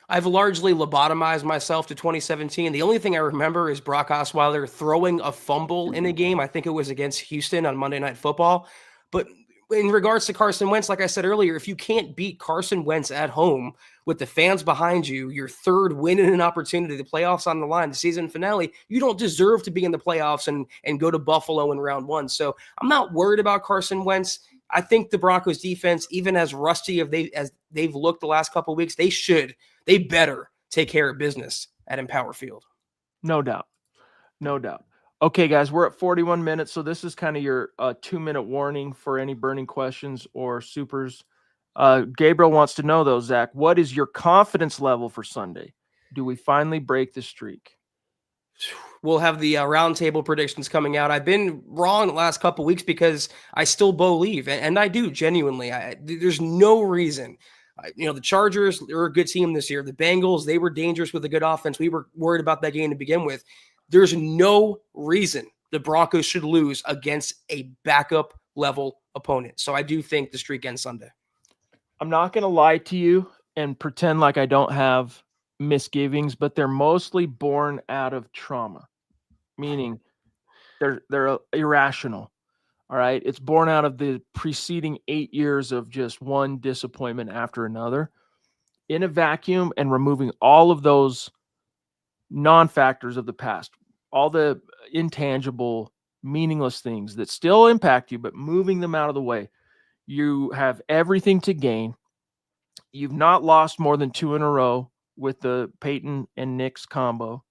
I've largely lobotomized myself to 2017. The only thing I remember is Brock Osweiler throwing a fumble in a game. I think it was against Houston on Monday Night Football. But in regards to Carson Wentz, like I said earlier, if you can't beat Carson Wentz at home with the fans behind you, your third win and an opportunity, the playoffs on the line, the season finale, you don't deserve to be in the playoffs and go to Buffalo in round one. So I'm not worried about Carson Wentz. I think the Broncos defense, even as rusty as they've looked the last couple of weeks, they better take care of business at Empower Field. No doubt. No doubt. Okay, guys, we're at 41 minutes, so this is kind of your 2-minute warning for any burning questions or supers. Gabriel wants to know, though, Zach, what is your confidence level for Sunday? Do we finally break the streak? We'll have the roundtable predictions coming out. I've been wrong the last couple of weeks because I still believe, and I do genuinely. There's no reason. The Chargers, they're a good team this year. The Bengals, they were dangerous with a good offense. We were worried about that game to begin with. There's no reason the Broncos should lose against a backup level opponent. So I do think the streak ends Sunday. I'm not going to lie to you and pretend like I don't have misgivings, but they're mostly born out of trauma, meaning they're irrational. All right. It's born out of the preceding 8 years of just one disappointment after another. In a vacuum and removing all of those non-factors of the past, all the intangible, meaningless things that still impact you, but moving them out of the way, you have everything to gain. You've not lost more than 2 in a row with the Peyton and Nix combo.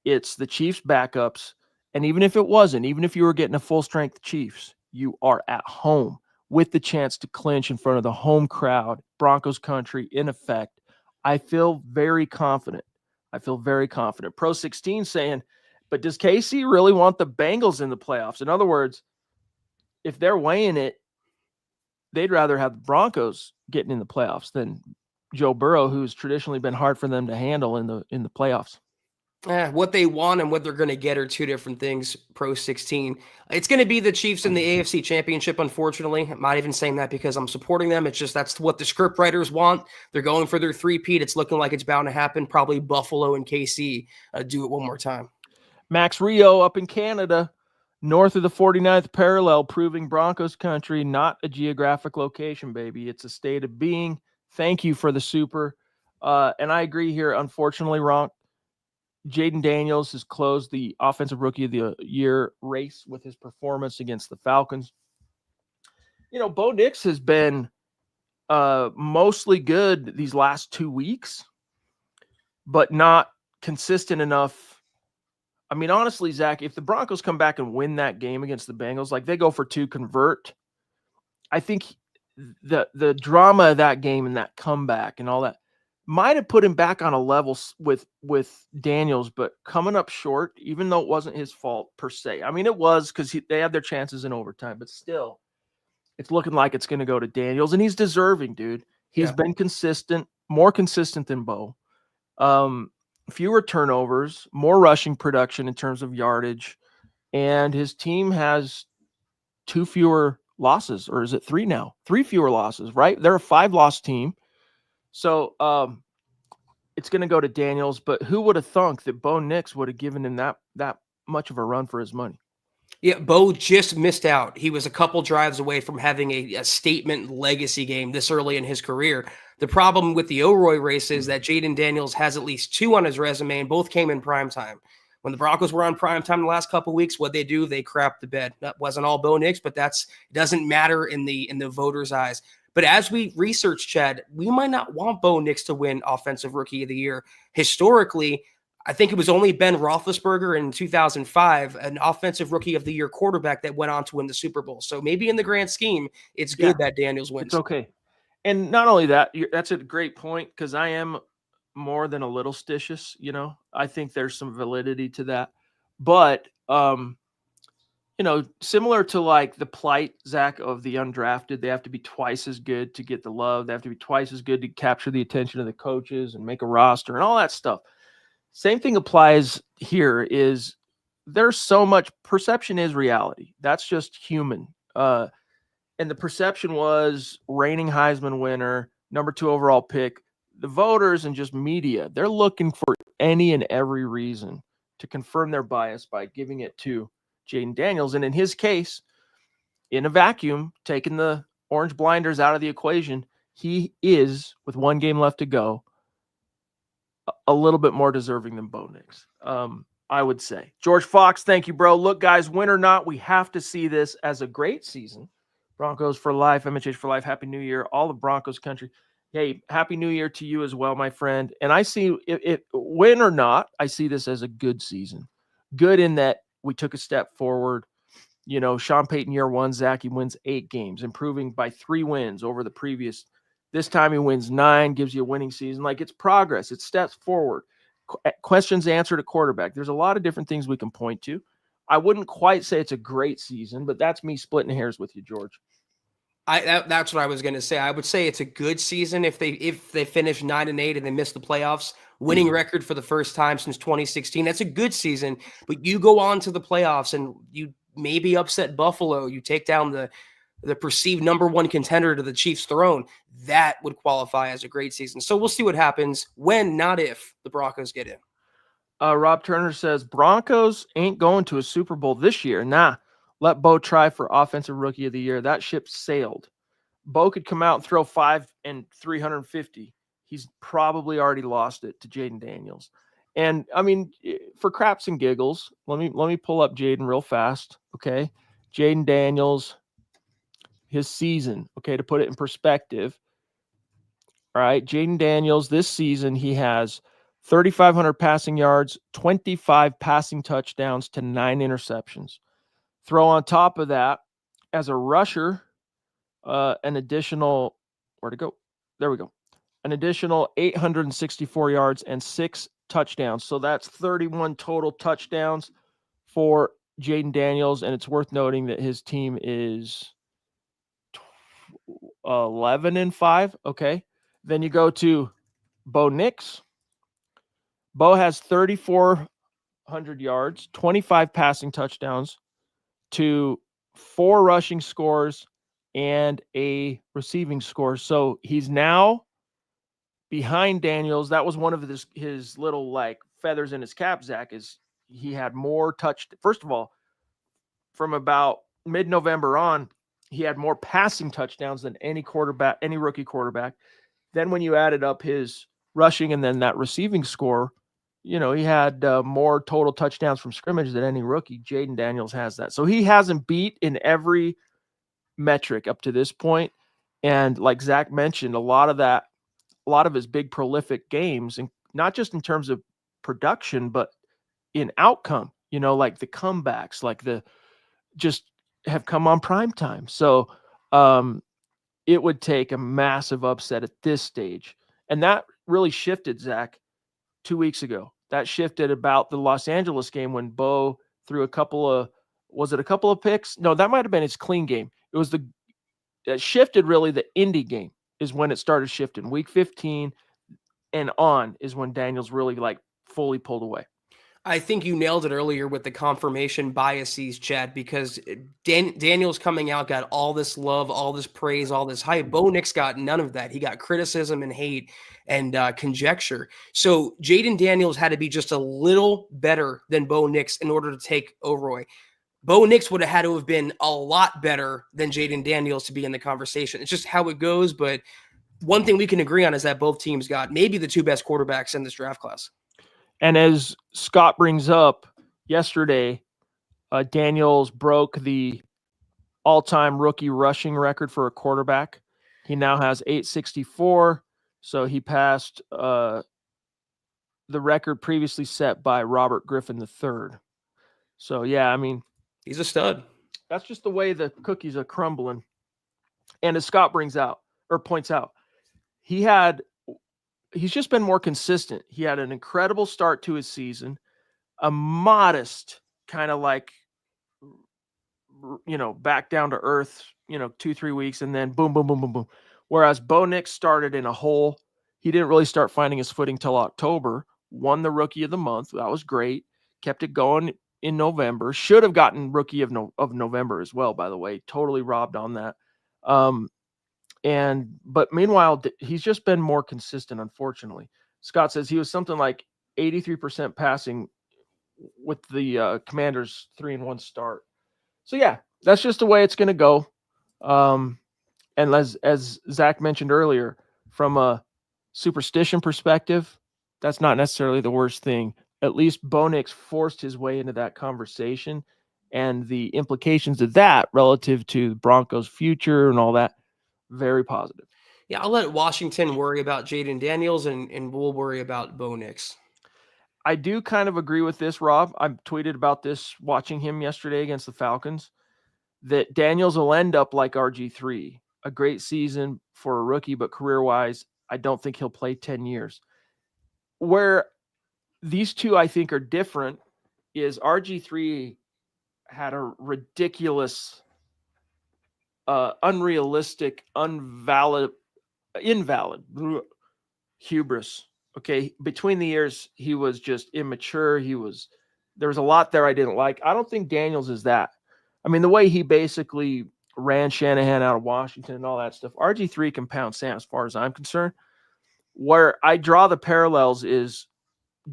It's the Chiefs backups. And even if it wasn't, even if you were getting a full strength Chiefs, you are at home with the chance to clinch in front of the home crowd, Broncos country in effect. I feel very confident. Pro 16 saying, but does KC really want the Bengals in the playoffs? In other words, if they're weighing it, they'd rather have the Broncos getting in the playoffs than Joe Burrow, who's traditionally been hard for them to handle in the playoffs. What they want and what they're going to get are two different things, Pro 16. It's going to be the Chiefs in the AFC Championship, unfortunately. I'm not even saying that because I'm supporting them. It's just that's what the script writers want. They're going for their three-peat. It's looking like it's bound to happen. Probably Buffalo and KC do it one more time. Max Rio up in Canada, north of the 49th parallel, proving Broncos country, not a geographic location, baby. It's a state of being. Thank you for the super. And I agree here, unfortunately, Ronk. Jaden Daniels has closed the Offensive Rookie of the Year race with his performance against the Falcons. Bo Nix has been mostly good these last 2 weeks, but not consistent enough. I mean, honestly, Zach, if the Broncos come back and win that game against the Bengals, like they go for 2, convert, I think the drama of that game and that comeback and all that might have put him back on a level with Daniels, but coming up short, even though it wasn't his fault per se. I mean, it was because they had their chances in overtime, but still, it's looking like it's going to go to Daniels, and he's deserving, dude. He's been consistent, more consistent than Bo. Fewer turnovers, more rushing production in terms of yardage, and his team has 2 fewer losses, or is it 3 now? 3 fewer losses, right? They're a 5-loss team. So it's going to go to Daniels, but who would have thunk that Bo Nix would have given him that much of a run for his money? Yeah, Bo just missed out. He was a couple drives away from having a statement legacy game this early in his career. The problem with the O'Roy race is that Jaden Daniels has at least 2 on his resume, and both came in primetime. When the Broncos were on primetime the last couple of weeks, what they do, they crapped the bed. That wasn't all Bo Nix, but it doesn't matter in the voters' eyes. But as we research, Chad, we might not want Bo Nix to win Offensive Rookie of the Year. Historically, I think it was only Ben Roethlisberger in 2005, an offensive rookie of the year quarterback, that went on to win the Super Bowl. So maybe in the grand scheme, it's good that Daniels wins. It's okay. And not only that, that's a great point, because I am more than a little stitious. I think there's some validity to that. But, similar to like the plight, Zach, of the undrafted, they have to be twice as good to get the love. They have to be twice as good to capture the attention of the coaches and make a roster and all that stuff. Same thing applies here. Is there's so much perception is reality. That's just human. And the perception was reigning Heisman winner, number 2 overall pick. The voters and just media, they're looking for any and every reason to confirm their bias by giving it to Jaden Daniels. And in his case, in a vacuum, taking the orange blinders out of the equation, he is, with 1 game left to go, a little bit more deserving than Bo Nix, I would say. George Fox, thank you, bro. Look, guys, win or not, we have to see this as a great season. Broncos for life, MHH for life. Happy New Year, all of Broncos country. Hey, Happy New Year to you as well, my friend. And I see it win or not, I see this as a good season. Good in that we took a step forward. Sean Payton year 1, Zach, he wins 8 games, improving by 3 wins over the previous. This time he wins 9, gives you a winning season. Like, it's progress. It's steps forward. Questions answered at quarterback. There's a lot of different things we can point to. I wouldn't quite say it's a great season, but that's me splitting hairs with you, George. That's what I was going to say. I would say it's a good season if they finish 9-8 and they miss the playoffs. Winning record for the first time since 2016. That's a good season. But you go on to the playoffs and you maybe upset Buffalo. You take down the perceived number 1 contender to the Chiefs' throne. That would qualify as a great season. So we'll see what happens when, not if, the Broncos get in. Rob Turner says, Broncos ain't going to a Super Bowl this year. Nah, let Bo try for Offensive Rookie of the Year. That ship sailed. Bo could come out and throw 5 and 350. He's probably already lost it to Jaden Daniels. And, I mean, for craps and giggles, let me pull up Jaden real fast, okay? Jaden Daniels, his season, okay, to put it in perspective. All right, Jaden Daniels, this season, he has 3,500 passing yards, 25 passing touchdowns to 9 interceptions. Throw on top of that, as a rusher, an additional, where'd it go? There we go. An additional 864 yards and 6 touchdowns. So that's 31 total touchdowns for Jaden Daniels. And it's worth noting that his team is 11-5. Okay. Then you go to Bo Nix. Bo has 3,400 yards, 25 passing touchdowns to 4 rushing scores and a receiving score. So he's now behind Daniels. That was one of his little like feathers in his cap, Zach, is he had more touch. First of all, from about mid-November on, he had more passing touchdowns than any rookie quarterback. Then when you added up his rushing and then that receiving score, he had more total touchdowns from scrimmage than any rookie. Jaden Daniels has that. So he hasn't beat in every metric up to this point. And like Zach mentioned, a lot of his big prolific games, and not just in terms of production, but in outcome, like the comebacks, like just have come on prime time. So it would take a massive upset at this stage. And that really shifted, Zach, 2 weeks ago. That shifted about the Los Angeles game when Bo threw a couple of picks? No, that might have been his clean game. It was that shifted really the Indy game is when it started shifting. Week 15 and on is when Daniels really like fully pulled away. I think you nailed it earlier with the confirmation biases, Chad, because Daniels coming out got all this love, all this praise, all this hype. Bo Nix got none of that. He got criticism and hate and conjecture. So Jaden Daniels had to be just a little better than Bo Nix in order to take O'Roy. Bo Nix would have had to have been a lot better than Jaden Daniels to be in the conversation. It's just how it goes. But one thing we can agree on is that both teams got maybe the 2 best quarterbacks in this draft class. And as Scott brings up yesterday, Daniels broke the all-time rookie rushing record for a quarterback. He now has 864. So he passed the record previously set by Robert Griffin III. So, yeah, I mean, he's a stud. That's just the way the cookies are crumbling. And as Scott points out, he's just been more consistent. He had an incredible start to his season, a modest kind of like, back down to earth, 2-3 weeks, and then boom, boom, boom, boom, boom. Whereas Bo Nix started in a hole. He didn't really start finding his footing till October, won the Rookie of the Month. That was great. Kept it going in November. Should have gotten Rookie of November as well, by the way. Totally robbed on that. But meanwhile, he's just been more consistent, unfortunately. Scott says he was something like 83% passing with the Commanders' 3-1 start. So yeah, that's just the way it's going to go. And as Zach mentioned earlier, from a superstition perspective, that's not necessarily the worst thing. At least Bo Nix forced his way into that conversation, and the implications of that relative to the Broncos' future and all that, very positive. Yeah, I'll let Washington worry about Jaden Daniels, and we'll worry about Bo Nix. I do kind of agree with this, Rob. I tweeted about this watching him yesterday against the Falcons, that Daniels will end up like RG3. A great season for a rookie, but career-wise, I don't think he'll play 10 years. Where these two, I think, are different is RG3 had a ridiculous, unrealistic, invalid hubris. Okay, between the years, he was just immature. There was a lot there I didn't like. I don't think Daniels is that. I mean, the way he basically ran Shanahan out of Washington and all that stuff, RG3 can pound sand as far as I'm concerned. Where I draw the parallels is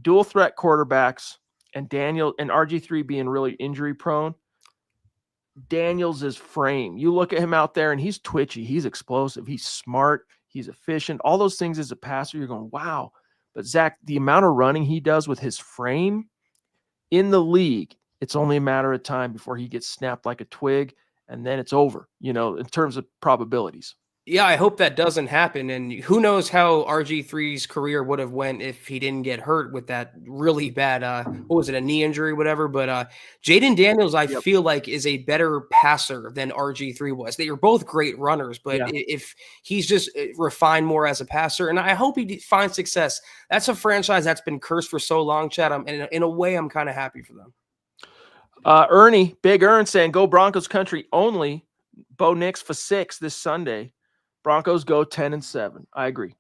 dual threat quarterbacks and RG3 being really injury prone. Daniels' frame, you look at him out there and he's twitchy, he's explosive, he's smart, he's efficient, all those things as a passer, you're going, wow. But Zach, the amount of running he does with his frame in the league, it's only a matter of time before he gets snapped like a twig, and then it's over, in terms of probabilities. Yeah, I hope that doesn't happen. And who knows how RG3's career would have went if he didn't get hurt with that really bad, what was it, a knee injury, whatever. But Jaden Daniels, I feel like, is a better passer than RG3 was. They are both great runners, but if he's just refined more as a passer, and I hope he finds success. That's a franchise that's been cursed for so long, Chad. And in a way, I'm kind of happy for them. Ernie, Big Ern saying, go Broncos country only. Bo Nix for 6 this Sunday. Broncos go 10-7. I agree.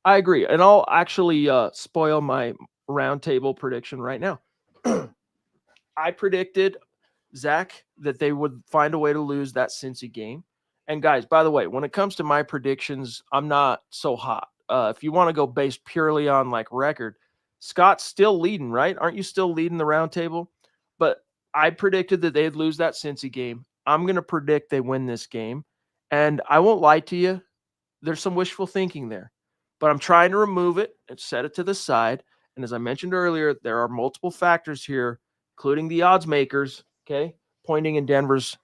And I'll actually spoil my roundtable prediction right now. I predicted, Zach, that they would find a way to lose that Cincy game. And guys, by the way, when it comes to my predictions, I'm not so hot. If you want to go based purely on like record, Scott's still leading, right? Aren't you still leading the roundtable? But I predicted that they'd lose that Cincy game. I'm going to predict they win this game. And I won't lie to you, there's some wishful thinking there. But I'm trying to remove it and set it to the side. And as I mentioned earlier, there are multiple factors here, including the odds makers, okay, pointing in Denver's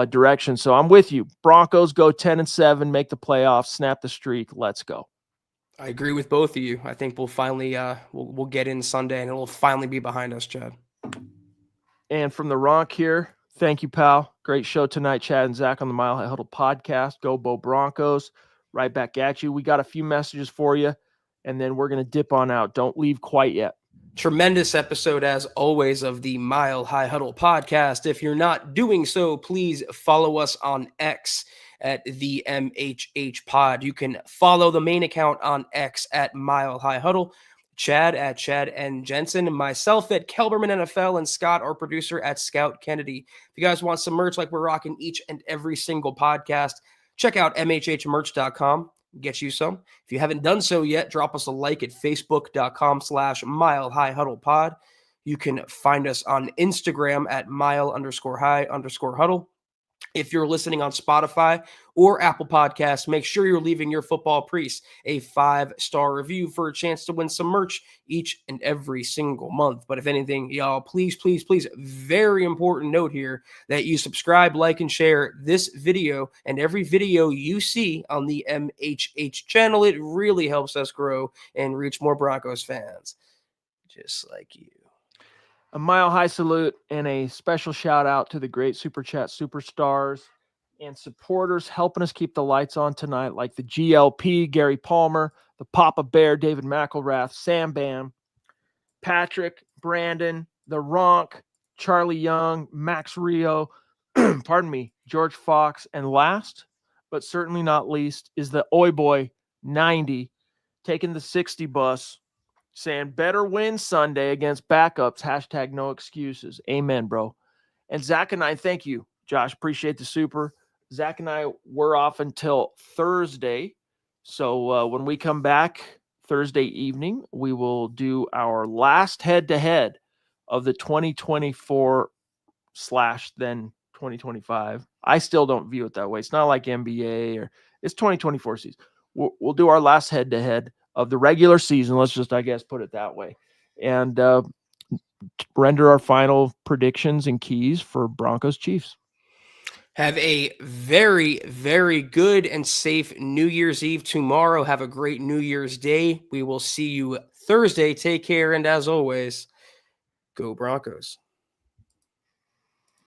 direction. So I'm with you. Broncos go 10-7, make the playoffs, snap the streak. Let's go. I agree with both of you. I think we'll finally we'll get in Sunday, and it'll finally be behind us, Chad. And from the Ronk here, thank you, pal. Great show tonight, Chad and Zach on the Mile High Huddle podcast. Go Bo Broncos. Right back at you. We got a few messages for you, and then we're going to dip on out. Don't leave quite yet. Tremendous episode, as always, of the Mile High Huddle podcast. If you're not doing so, please follow us on X at the MHH Pod. You can follow the main account on X at Mile High Huddle. Chad at Chad and Jensen, and myself at Kelberman NFL, and Scott, our producer, at Scout Kennedy. If you guys want some merch like we're rocking each and every single podcast, check out mhhmerch.com. Get you some. If you haven't done so yet, drop us a like at facebook.com/Mile High Huddle Pod. You can find us on Instagram at mile_high_huddle. If you're listening on Spotify or Apple Podcasts, make sure you're leaving your football priest a 5-star review for a chance to win some merch each and every single month. But if anything, y'all, please, please, please, very important note here that you subscribe, like, and share this video and every video you see on the MHH channel. It really helps us grow and reach more Broncos fans, just like you. A mile-high salute and a special shout-out to the great Super Chat superstars and supporters helping us keep the lights on tonight, like the GLP, Gary Palmer, the Papa Bear, David McElrath, Sam Bam, Patrick, Brandon, the Ronk, Charlie Young, Max Rio, pardon me, George Fox, and last, but certainly not least, is the Oi Boy 90, taking the 60 bus, saying better win Sunday against backups, hashtag no excuses. Amen, bro. And Zach and I, thank you, Josh. Appreciate the super. Zach and I were off until Thursday. So when we come back Thursday evening, we will do our last head-to-head of the 2024 / then 2025. I still don't view it that way. It's not like NBA or it's 2024 season. We'll do our last head-to-head of the regular season. Let's just, I guess, put it that way. And render our final predictions and keys for Broncos Chiefs. Have a very, very good and safe New Year's Eve tomorrow. Have a great New Year's Day. We will see you Thursday. Take care. And as always, go Broncos.